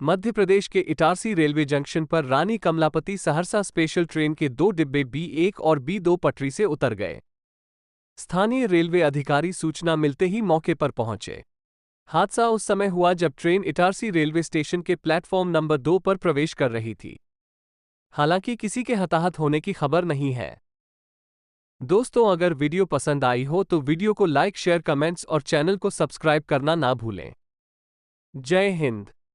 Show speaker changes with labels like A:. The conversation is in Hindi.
A: मध्य प्रदेश के इटारसी रेलवे जंक्शन पर रानी कमलापति सहरसा स्पेशल ट्रेन के 2 डिब्बे B1 और B2 पटरी से उतर गए। स्थानीय रेलवे अधिकारी सूचना मिलते ही मौके पर पहुंचे। हादसा उस समय हुआ जब ट्रेन इटारसी रेलवे स्टेशन के प्लेटफॉर्म नंबर 2 पर प्रवेश कर रही थी। हालांकि किसी के हताहत होने की खबर नहीं है। दोस्तों, अगर वीडियो पसंद आई हो तो वीडियो को लाइक, शेयर, कमेंट्स और चैनल को सब्सक्राइब करना ना भूलें। जय हिंद।